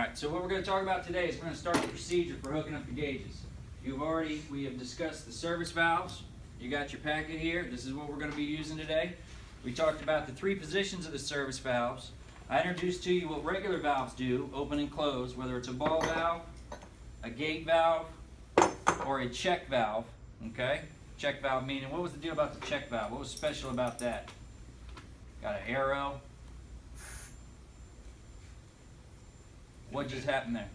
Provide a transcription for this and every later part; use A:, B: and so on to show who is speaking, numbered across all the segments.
A: Alright, so what we're going to talk about today is we're going to start the procedure for hooking up the gauges. We have discussed the service valves. You got your packet here. This is what we're going to be using today. We talked about the three positions of the service valves. I introduced to you what regular valves do, open and close, whether it's a ball valve, a gate valve, or a check valve. Okay? Check valve meaning, what was the deal about the check valve? What was special about that? Got an arrow. What just happened there?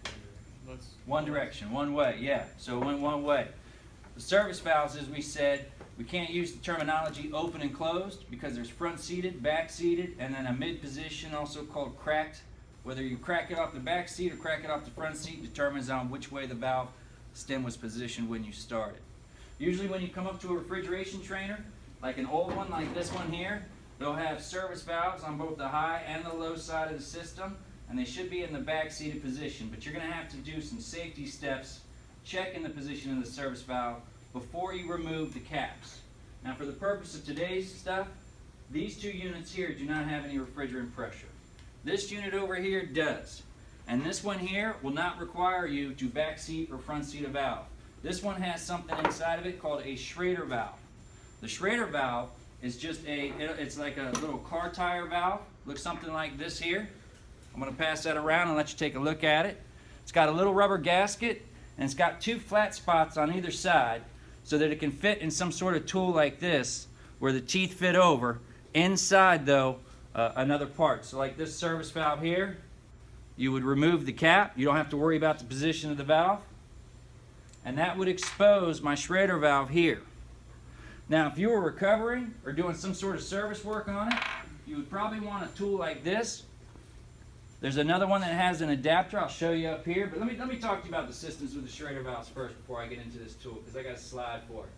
A: One direction, one way, yeah. So it went one way. The service valves, as we said, we can't use the terminology open and closed because there's front seated, back seated, and then a mid position, also called cracked. Whether you crack it off the back seat or crack it off the front seat determines on which way the valve stem was positioned when you started. Usually when you come up to a refrigeration trainer, like an old one like this one here, they'll have service valves on both the high and the low side of the system, and they should be in the back seated position, but you're going to have to do some safety steps checking the position of the service valve before you remove the caps. Now for the purpose of today's stuff, these two units here do not have any refrigerant pressure. This unit over here does, and this one here will not require you to back seat or front seat a valve. This one has something inside of it called a schrader valve. The schrader valve is just it's like a little car tire valve. Looks something like this here. I'm going to pass that around and let you take a look at it. It's got a little rubber gasket, and it's got two flat spots on either side so that it can fit in some sort of tool like this where the teeth fit over. Inside, though, another part. So like this service valve here, you would remove the cap. You don't have to worry about the position of the valve. And that would expose my schrader valve here. Now, if you were recovering or doing some sort of service work on it, you would probably want a tool like this. There's another one that has an adapter. I'll show you up here. But let me talk to you about the systems with the schrader valves first before I get into this tool, because I got a slide for it.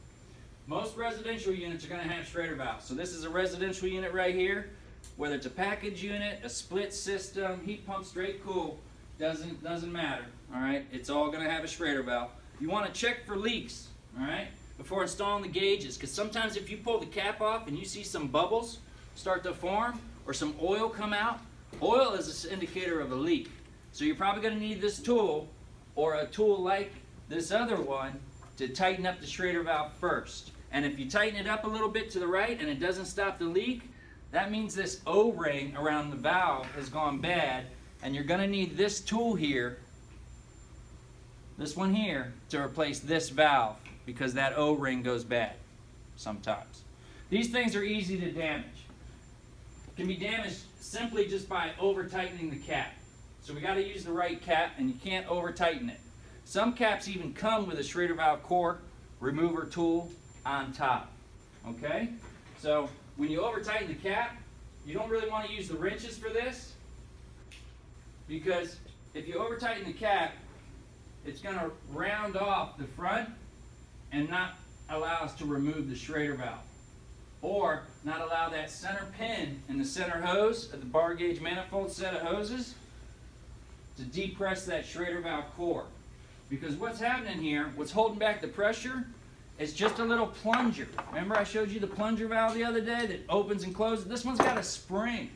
A: Most residential units are going to have schrader valves. So this is a residential unit right here. Whether it's a package unit, a split system, heat pump, straight cool, doesn't matter. All right, it's all going to have a schrader valve. You want to check for leaks, all right, before installing the gauges, because sometimes if you pull the cap off and you see some bubbles start to form or some oil come out, oil is an indicator of a leak. So you're probably going to need this tool or a tool like this other one to tighten up the schrader valve first. And if you tighten it up a little bit to the right and it doesn't stop the leak, that means this O-ring around the valve has gone bad, and you're going to need this tool here, this one here, to replace this valve because that O-ring goes bad sometimes. These things are easy to damage. Can be damaged simply just by over-tightening the cap. So we got to use the right cap, and you can't over-tighten it. Some caps even come with a schrader valve core remover tool on top. Okay? So when you over-tighten the cap, you don't really want to use the wrenches for this, because if you over-tighten the cap, it's going to round off the front and not allow us to remove the schrader valve, or not allow that center pin in the center hose of the bar gauge manifold set of hoses to depress that schrader valve core. Because what's happening here, what's holding back the pressure, is just a little plunger. Remember I showed you the plunger valve the other day that opens and closes? This one's got a spring,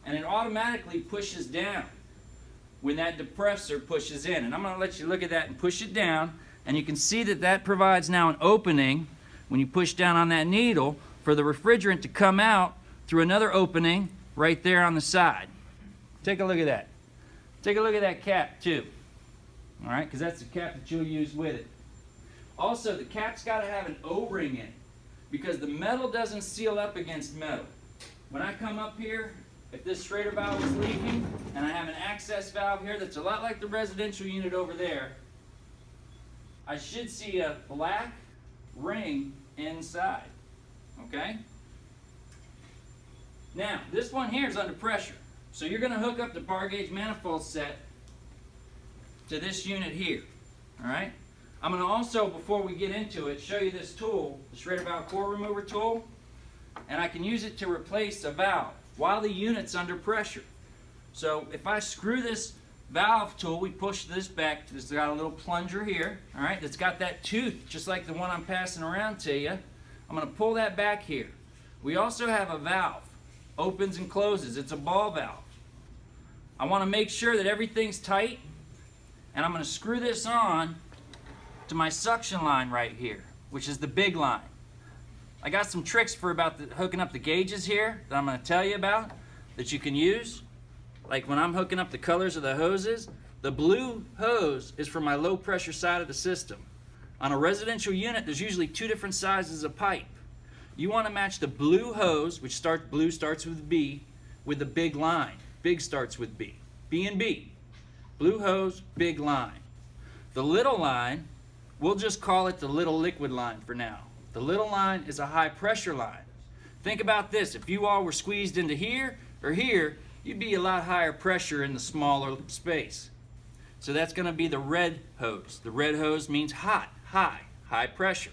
A: and it automatically pushes down when that depressor pushes in. And I'm going to let you look at that and push it down, and you can see that that provides now an opening when you push down on that needle for the refrigerant to come out through another opening right there on the side. Take a look at that. Take a look at that cap too. All right, because that's the cap that you'll use with it. Also, the cap's got to have an O-ring in it because the metal doesn't seal up against metal. When I come up here, if this schrader valve is leaking and I have an access valve here that's a lot like the residential unit over there, I should see a black ring inside. Okay? Now, this one here is under pressure. So you're going to hook up the bar gauge manifold set to this unit here. All right? I'm going to also, before we get into it, show you this tool, the schrader valve core remover tool, and I can use it to replace a valve while the unit's under pressure. So if I screw this valve tool, we push this back. It's got a little plunger here, all right, that's got that tooth just like the one I'm passing around to you. I'm going to pull that back here. We also have a valve, opens and closes. It's a ball valve. I want to make sure that everything's tight, and I'm going to screw this on to my suction line right here, which is the big line. I got some tricks for hooking up the gauges here that I'm going to tell you about that you can use. Like when I'm hooking up the colors of the hoses, the blue hose is for my low pressure side of the system. On a residential unit, there's usually 2 different sizes of pipe. You want to match the blue hose, which blue starts with B, with the big line. Big starts with B. B and B. Blue hose, big line. The little line, we'll just call it the little liquid line for now. The little line is a high pressure line. Think about this. If you all were squeezed into here or here, you'd be a lot higher pressure in the smaller space. So that's going to be the red hose. The red hose means hot, high pressure.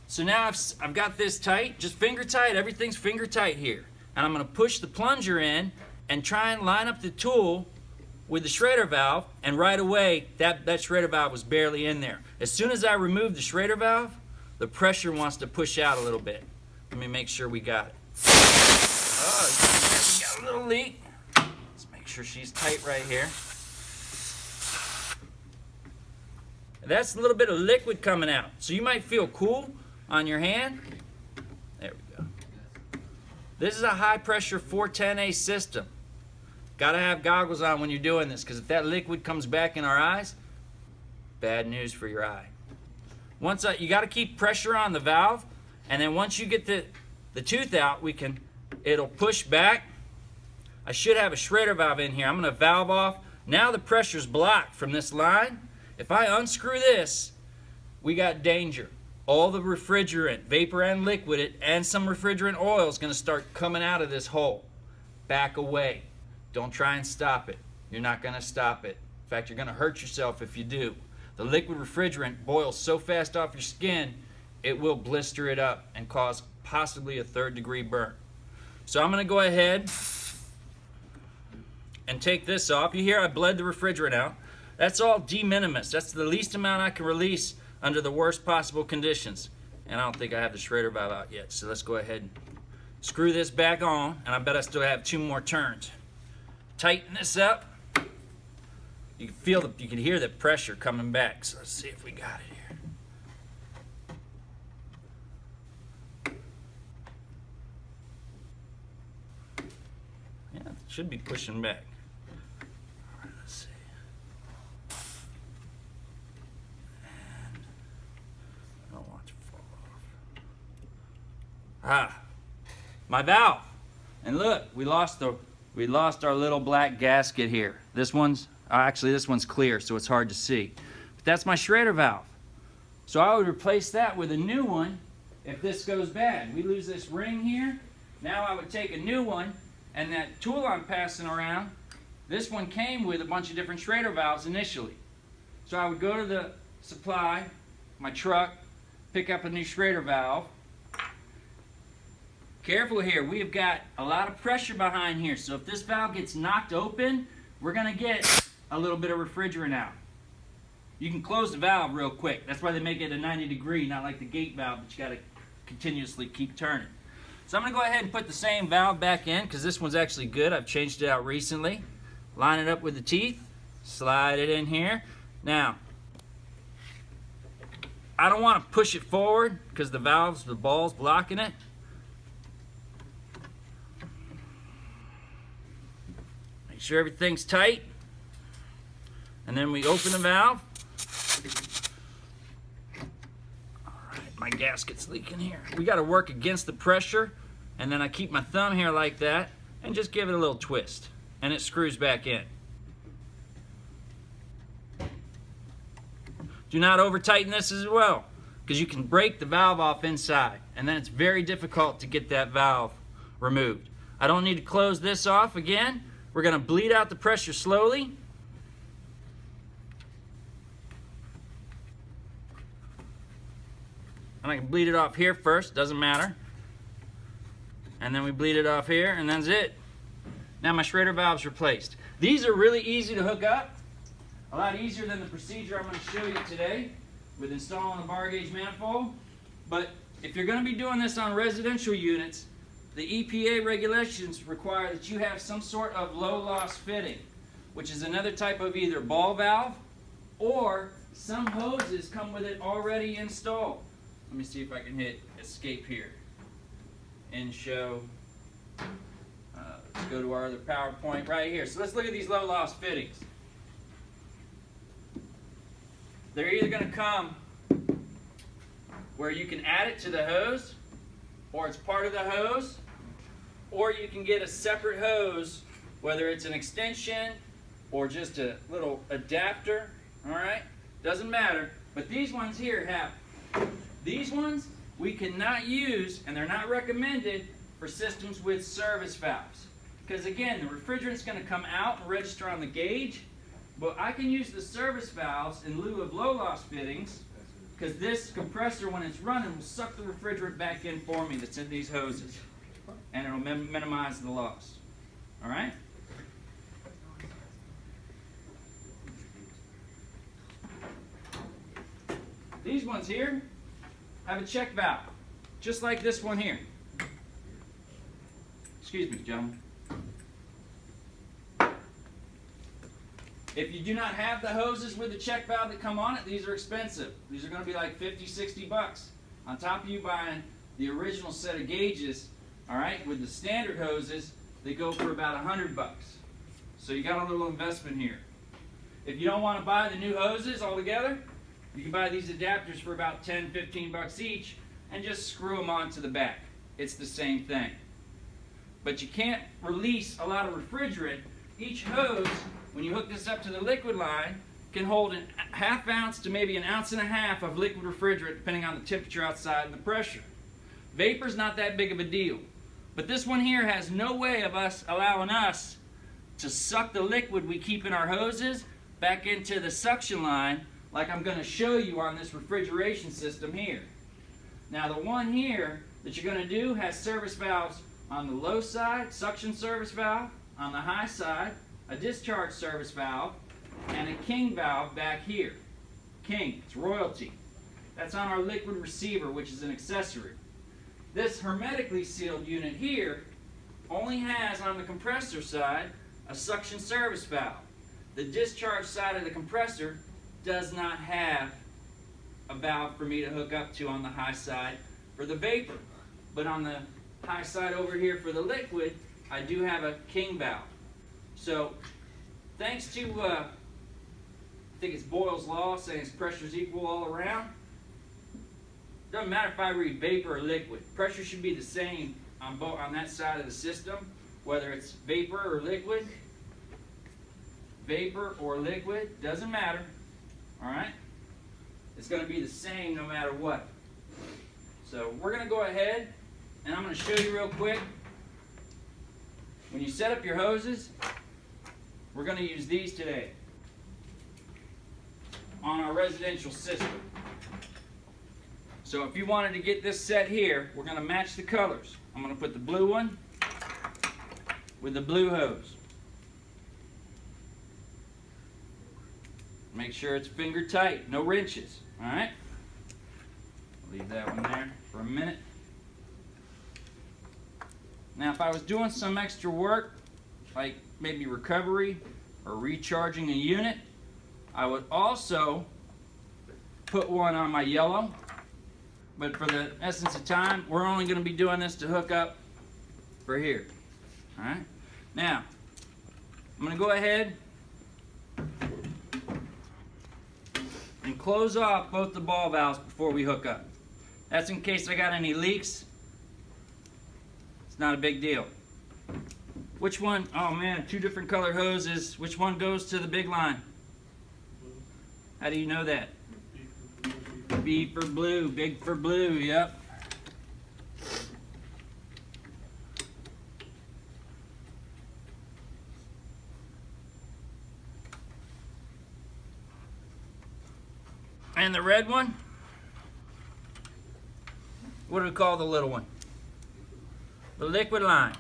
A: So now I've got this tight, just finger tight. Everything's finger tight here. And I'm going to push the plunger in and try and line up the tool with the schrader valve, and right away that schrader valve was barely in there. As soon as I remove the schrader valve, the pressure wants to push out a little bit. Let me make sure we got it. Oh, we got a little leak. Let's make sure she's tight right here. That's a little bit of liquid coming out. So you might feel cool on your hand. There we go. This is a high pressure 410A system. Got to have goggles on when you're doing this, because if that liquid comes back in our eyes, bad news for your eye. You got to keep pressure on the valve, and then once you get the tooth out, it'll push back. I should have a schrader valve in here. I'm going to valve off. Now the pressure's blocked from this line. If I unscrew this, we got danger. All the refrigerant, vapor and liquid, and some refrigerant oil is going to start coming out of this hole. Back away. Don't try and stop it. You're not going to stop it. In fact, you're going to hurt yourself if you do. The liquid refrigerant boils so fast off your skin, it will blister it up and cause possibly a 3rd-degree burn. So I'm going to go ahead and take this off. You hear I bled the refrigerant out. That's all de minimis. That's the least amount I can release under the worst possible conditions. And I don't think I have the schrader valve out yet. So let's go ahead and screw this back on. And I bet I still have 2 more turns. Tighten this up. You can hear the pressure coming back. So let's see if we got it here. Yeah, it should be pushing back. All right, let's see. And I don't want it to fall off. My valve. And look, we lost our little black gasket here. This one's clear, so it's hard to see. But that's my schrader valve. So I would replace that with a new one if this goes bad. We lose this ring here. Now I would take a new one, and that tool I'm passing around, this one came with a bunch of different schrader valves initially. So I would go to the supply, my truck, pick up a new schrader valve. Careful here, we have got a lot of pressure behind here, so if this valve gets knocked open, we're going to get a little bit of refrigerant out. You can close the valve real quick. That's why they make it a 90-degree, not like the gate valve, but you got to continuously keep turning. So I'm going to go ahead and put the same valve back in, because this one's actually good. I've changed it out recently. Line it up with the teeth, slide it in here. Now, I don't want to push it forward because the ball's blocking it. Make sure everything's tight. And then we open the valve. All right, my gasket's leaking here. We got to work against the pressure, and then I keep my thumb here like that and just give it a little twist, and it screws back in. Do not over tighten this as well, because you can break the valve off inside, and then it's very difficult to get that valve removed. I don't need to close this off again. We're going to bleed out the pressure slowly. And I can bleed it off here first, doesn't matter. And then we bleed it off here, and that's it. Now my schrader valve's replaced. These are really easy to hook up. A lot easier than the procedure I'm going to show you today with installing a bar gauge manifold. But if you're going to be doing this on residential units, the EPA regulations require that you have some sort of low loss fitting, which is another type of either ball valve, or some hoses come with it already installed. Let me see if I can hit escape here and show. Let's go to our other PowerPoint right here. So let's look at these low loss fittings. They're either going to come where you can add it to the hose, or it's part of the hose, or you can get a separate hose, whether it's an extension or just a little adapter. All right, doesn't matter. But these ones here have, these ones we cannot use, and they're not recommended for systems with service valves. Because again, the refrigerant's going to come out and register on the gauge, but I can use the service valves in lieu of low loss fittings, because this compressor, when it's running, will suck the refrigerant back in for me that's in these hoses, and it'll minimize the loss. All right? These ones here have a check valve, just like this one here. Excuse me, gentlemen. If you do not have the hoses with the check valve that come on it, these are expensive. These are going to be like 50, 60 bucks. On top of you buying the original set of gauges, all right, with the standard hoses, they go for about 100 bucks. So you got a little investment here. If you don't want to buy the new hoses altogether, you can buy these adapters for about 10, 15 bucks each and just screw them onto the back. It's the same thing. But you can't release a lot of refrigerant. Each hose, when you hook this up to the liquid line, can hold a ½ ounce to maybe 1.5 ounces of liquid refrigerant, depending on the temperature outside and the pressure. Vapor's not that big of a deal. But this one here has no way of us allowing us to suck the liquid we keep in our hoses back into the suction line, like I'm going to show you on this refrigeration system here. Now the one here that you're going to do has service valves on the low side, suction service valve, on the high side, a discharge service valve, and a king valve back here. King, it's royalty. That's on our liquid receiver, which is an accessory. This hermetically sealed unit here only has on the compressor side a suction service valve. The discharge side of the compressor does not have a valve for me to hook up to on the high side for the vapor. But on the high side over here for the liquid, I do have a king valve. So thanks to, I think it's Boyle's law saying pressure's equal all around. Doesn't matter if I read vapor or liquid. Pressure should be the same on that side of the system, whether it's vapor or liquid. Vapor or liquid, doesn't matter. All right? It's going to be the same no matter what. So we're going to go ahead, and I'm going to show you real quick. When you set up your hoses, we're going to use these today on our residential system. So if you wanted to get this set here, we're going to match the colors. I'm going to put the blue one with the blue hose. Make sure it's finger tight, no wrenches. All right? Leave that one there for a minute. Now, if I was doing some extra work, like maybe recovery or recharging a unit, I would also put one on my yellow. But for the essence of time, we're only going to be doing this to hook up for here. All right? Now, I'm going to go ahead and close off both the ball valves before we hook up. That's in case I got any leaks. It's not a big deal. Which one? Oh man, two different color hoses. Which one goes to the big line? How do you know that? B for blue, big for blue, yep. And the red one? What do we call the little one? The liquid line.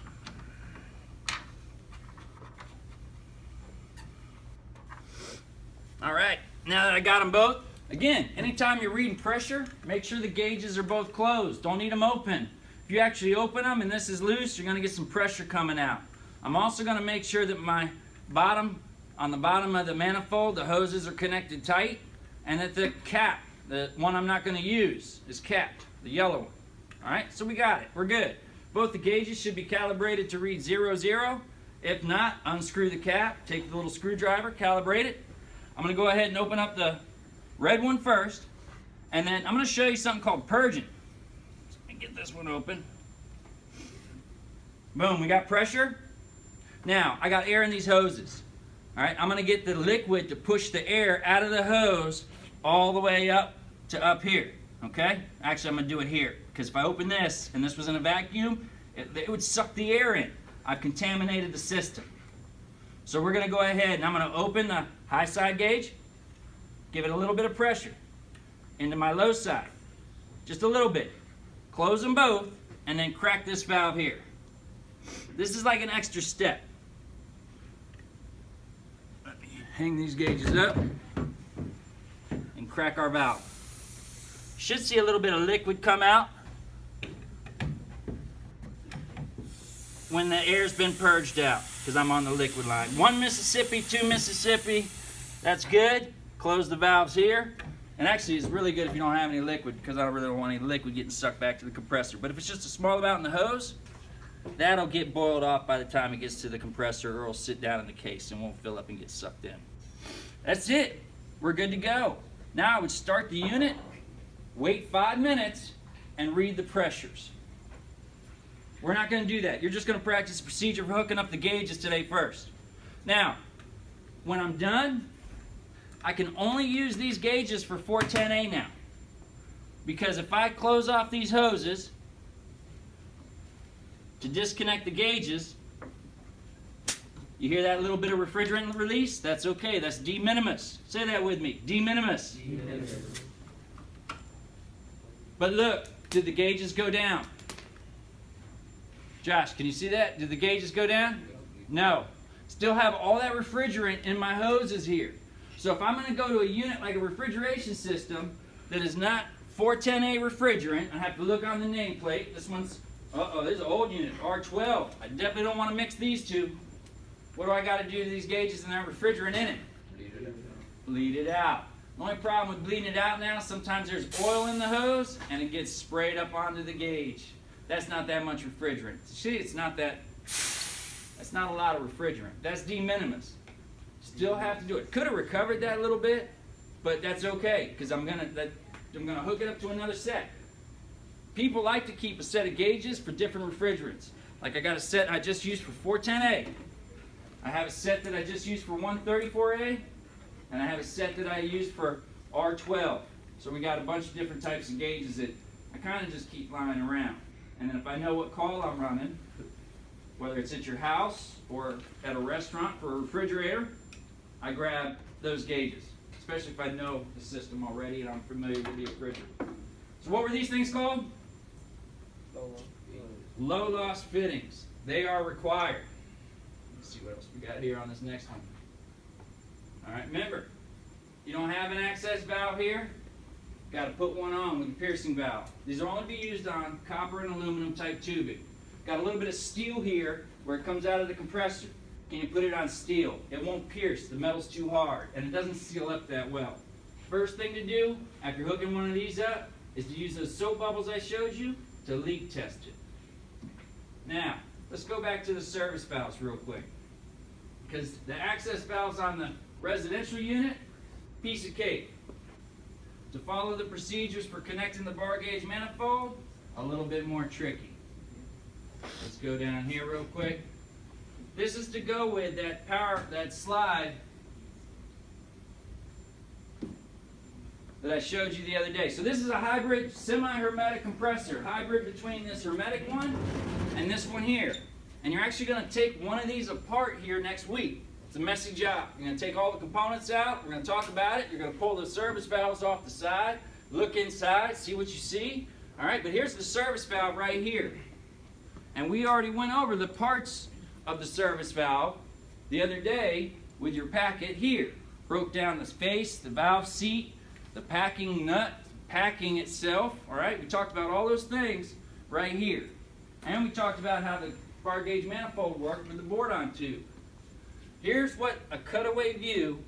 A: All right, now that I got them both, again, anytime you're reading pressure, make sure the gauges are both closed. Don't need them open. If If you actually open them and this is loose, you're going to get some pressure coming out. I'm also going to make sure that on the bottom of the manifold, the hoses are connected tight, and that the cap, the one I'm not going to use, is capped, the yellow one. All right, so we got it. We're good. Both the gauges should be calibrated to read 0, 0. If not, unscrew the cap, take the little screwdriver, calibrate it. I'm going to go ahead and open up the red one first, and then I'm going to show you something called purging. Let me get this one open. Boom, we got pressure. Now, I got air in these hoses. All right, I'm going to get the liquid to push the air out of the hose all the way up to up here. Okay? Actually, I'm going to do it here, because if I open this and this was in a vacuum, it would suck the air in. I've contaminated the system. So we're going to go ahead and I'm going to open the high side gauge, give it a little bit of pressure into my low side, just a little bit. Close them both and then crack this valve here. This is like an extra step. Let me hang these gauges up and crack our valve. Should see a little bit of liquid come out when the air's been purged out, because I'm on the liquid line. 1 Mississippi, 2 Mississippi, that's good. Close the valves here. And actually it's really good if you don't have any liquid, because I really don't want any liquid getting sucked back to the compressor. But if it's just a small amount in the hose, that'll get boiled off by the time it gets to the compressor, or it'll sit down in the case and won't fill up and get sucked in. That's it. We're good to go. Now I would start the unit, wait 5 minutes, and read the pressures. We're not going to do that. You're just going to practice the procedure for hooking up the gauges today first. Now, when I'm done, I can only use these gauges for 410A now. Because if I close off these hoses to disconnect the gauges, you hear that little bit of refrigerant release? That's okay. That's de minimis. Say that with me. De minimis. De minimis. But look, did the gauges go down? Josh, can you see that? Did the gauges go down? No. Still have all that refrigerant in my hoses here. So if I'm going to go to a unit like a refrigeration system that is not 410A refrigerant, I have to look on the nameplate. This one's, this is an old unit, R12. I definitely don't want to mix these two. What do I got to do to these gauges and that refrigerant in it? Bleed it out. The only problem with bleeding it out now, sometimes there's oil in the hose and it gets sprayed up onto the gauge. That's not that much refrigerant. See, that's not a lot of refrigerant. That's de minimis. Still have to do it. Could have recovered that a little bit, but that's okay, because I'm gonna hook it up to another set. People like to keep a set of gauges for different refrigerants. Like I got a set I just used for 410A. I have a set that I just used for 134A, and I have a set that I use for R12. So we got a bunch of different types of gauges that I kind of just keep lying around. And then if I know what call I'm running, whether it's at your house or at a restaurant for a refrigerator, I grab those gauges, especially if I know the system already and I'm familiar with the refrigerator. So what were these things called? Low loss fittings. They are required. Let's see what else we got here on this next one. All right, remember, you don't have an access valve here, got to put one on with a piercing valve. These will only be used on copper and aluminum type tubing. Got a little bit of steel here where it comes out of the compressor. Can you put it on steel? It won't pierce, the metal's too hard, and it doesn't seal up that well. First thing to do after hooking one of these up is to use those soap bubbles I showed you to leak test it. Now, let's go back to the service valves real quick. Because the access valves on the residential unit, piece of cake. To follow the procedures for connecting the bar gauge manifold, a little bit more tricky. Let's go down here real quick. This is to go with that slide that I showed you the other day. So this is a hybrid semi-hermetic compressor, hybrid between this hermetic one and this one here. And you're actually going to take one of these apart here next week. It's a messy job. You're going to take all the components out. We're going to talk about it. You're going to pull the service valves off the side, look inside, see what you see. All right, but here's the service valve right here. And we already went over the parts of the service valve the other day with your packet here. Broke down the face, the valve seat, the packing nut, packing itself. All right, we talked about all those things right here. And we talked about how the bar gauge manifold worked with the board-on tube. Here's what a cutaway view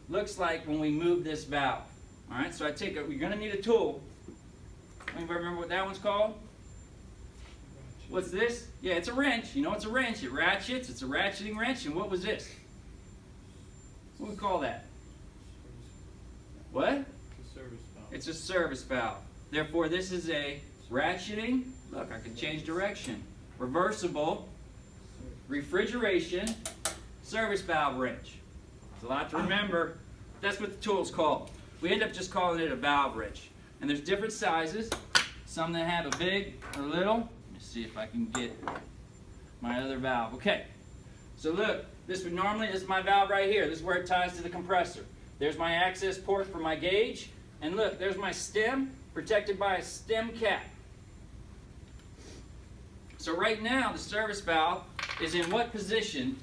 A: looks like when we move this valve. All right, so you're going to need a tool. Anybody remember what that one's called? What's this? Yeah, it's a wrench. You know it's a wrench. It ratchets. It's a ratcheting wrench. And what was this? What do we call that? What?
B: It's a service valve.
A: It's a service valve. Therefore, this is a ratcheting. Look, I can change direction. Reversible refrigeration service valve wrench. It's a lot to remember. That's what the tool's called. We end up just calling it a valve wrench. And there's different sizes. Some that have a big or little. Let me see if I can get my other valve. Okay. So look, this is my valve right here. This is where it ties to the compressor. There's my access port for my gauge. And look, there's my stem protected by a stem cap. So right now, the service valve is in what position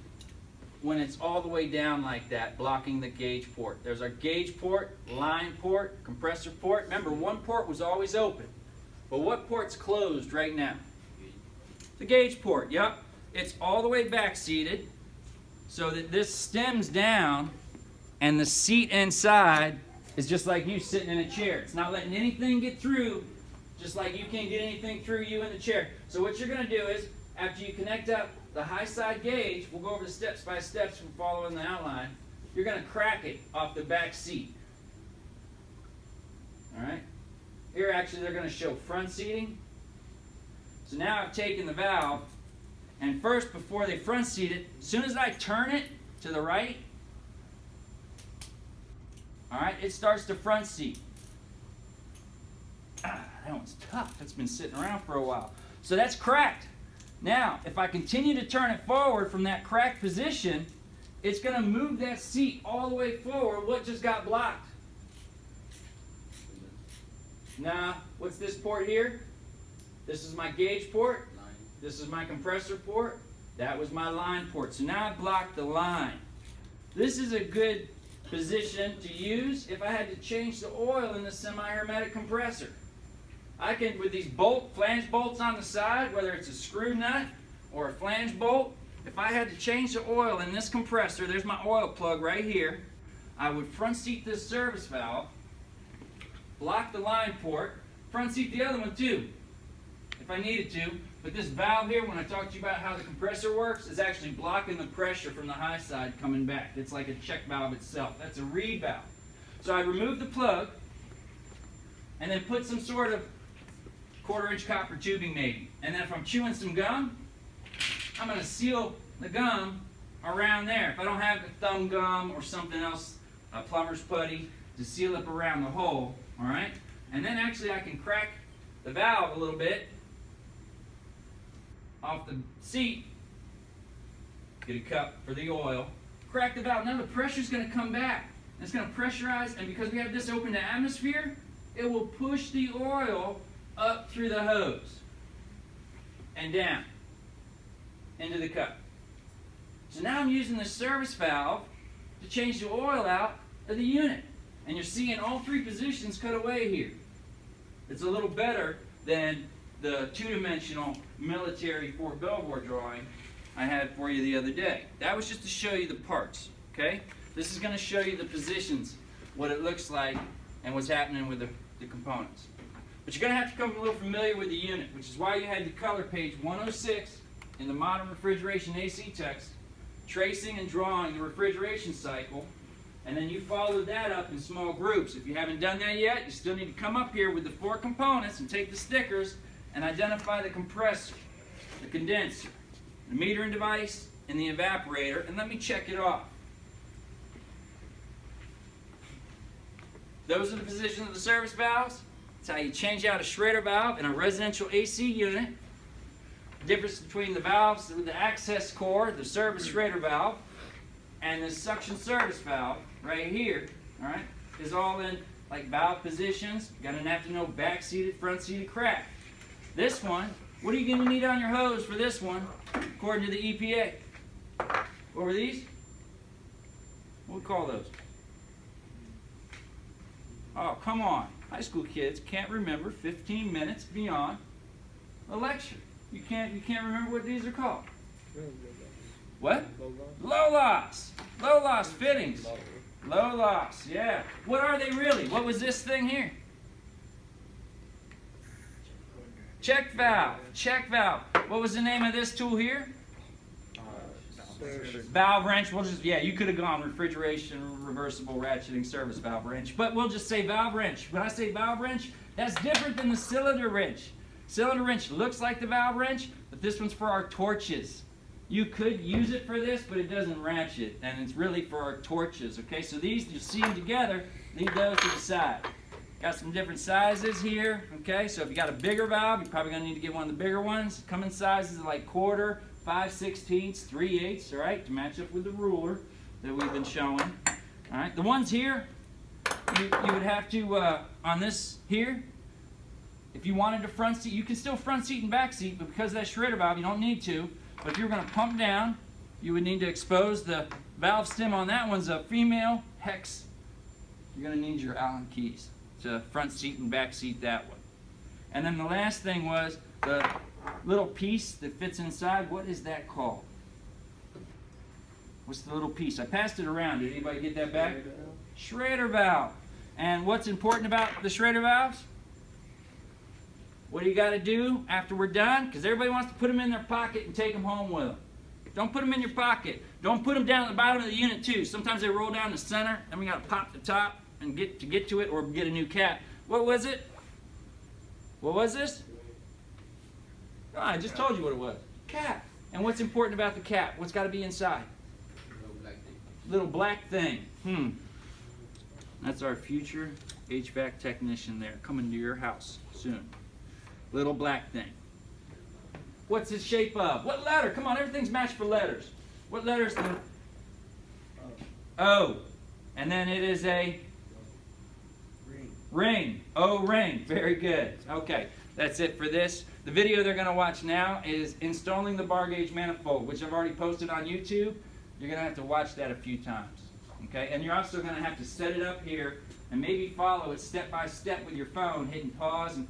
A: when it's all the way down like that, blocking the gauge port? There's our gauge port, line port, compressor port. Remember, one port was always open. But what port's closed right now? The gauge port, yep. It's all the way back seated so that this stems down and the seat inside is just like you sitting in a chair. It's not letting anything get through, just like you can't get anything through you in the chair. So what you're going to do is, after you connect up the high side gauge, we'll go over the steps by steps from following the outline, you're going to crack it off the back seat. Alright? Here actually they're going to show front seating. So now I've taken the valve, and first before they front seat it, as soon as I turn it to the right, alright, it starts to front seat. That one's tough. It's been sitting around for a while. So that's cracked. Now, if I continue to turn it forward from that cracked position, it's going to move that seat all the way forward. What just got blocked? Now, what's this port here? This is my gauge port. This is my compressor port. That was my line port. So now I blocked the line. This is a good position to use if I had to change the oil in the semi-hermetic compressor. I can, with these flange bolts on the side, whether it's a screw nut or a flange bolt, if I had to change the oil in this compressor, there's my oil plug right here, I would front seat this service valve, block the line port, front seat the other one too, if I needed to. But this valve here, when I talked to you about how the compressor works, is actually blocking the pressure from the high side coming back. It's like a check valve itself. That's a reed valve. So I remove the plug and then put some sort of 1/4-inch copper tubing maybe. And then if I'm chewing some gum, I'm going to seal the gum around there. If I don't have the thumb gum or something else, a plumber's putty, to seal up around the hole, all right? And then actually I can crack the valve a little bit off the seat, get a cup for the oil, crack the valve. Now the pressure's going to come back. It's going to pressurize, and because we have this open to atmosphere, it will push the oil up through the hose and down into the cup. So now I'm using the service valve to change the oil out of the unit. And you're seeing all three positions cut away here. It's a little better than the two-dimensional military Fort Belvoir drawing I had for you the other day. That was just to show you the parts, okay? This is going to show you the positions, what it looks like, and what's happening with the components. But you're going to have to become a little familiar with the unit, which is why you had to color page 106 in the modern refrigeration AC text, tracing and drawing the refrigeration cycle, and then you followed that up in small groups. If you haven't done that yet, you still need to come up here with the 4 components and take the stickers and identify the compressor, the condenser, the metering device, and the evaporator, and let me check it off. Those are the positions of the service valves. That's how you change out a schrader valve in a residential AC unit. The difference between the valves with the access core, the service schrader valve, and the suction service valve right here, all right, is all in like valve positions. You're going to have to know back-seated, front-seated, crack. This one, what are you going to need on your hose for this one, according to the EPA? What were these? What do we call those? Oh, come on. High school kids can't remember 15 minutes beyond a lecture. You can't remember what these are called? What? Low loss. Low loss fittings. Low loss, yeah. What are they really? What was this thing here? Check valve. Check valve. What was the name of this tool here? Valve wrench. We'll just, yeah, you could have gone refrigeration, reversible ratcheting service valve wrench, but we'll just say valve wrench. When I say valve wrench, that's different than the cylinder wrench. Cylinder wrench looks like the valve wrench, but this one's for our torches. You could use it for this, but it doesn't ratchet, and it's really for our torches, okay? So these, you see them together, leave those to the side. Got some different sizes here, okay? So if you got a bigger valve, you're probably gonna need to get one of the bigger ones. Come in sizes like 1/4, 5/16, 3/8, all right, to match up with the ruler that we've been showing. All right, the ones here, you would have to, on this here, if you wanted to front seat, you can still front seat and back seat, but because of that schrader valve, you don't need to. But if you're going to pump down, you would need to expose the valve stem on that one's a female hex. You're going to need your Allen keys to front seat and back seat that one. And then the last thing was the little piece that fits inside. What is that called? What's the little piece? I passed it around. Did anybody get that back? Schrader valve. And what's important about the schrader valves? What do you got to do after we're done? Because everybody wants to put them in their pocket and take them home with them. Don't put them in your pocket. Don't put them down at the bottom of the unit too. Sometimes they roll down the center, and we got to pop the top and get to it, or get a new cap. What was it? What was this? Oh, I just told you what it was. Cap. And what's important about the cap? What's got to be inside? Little black thing. That's our future HVAC technician there, coming to your house soon. Little black thing. What's it shape of? What letter? Come on, everything's matched for letters. What letter's the O? And then it is a ring. O-ring. Very good. Okay, that's it for this. The video they're going to watch now is installing the bar gauge manifold, which I've already posted on YouTube. You're going to have to watch that a few times. Okay, and you're also going to have to set it up here and maybe follow it step by step with your phone, hitting pause and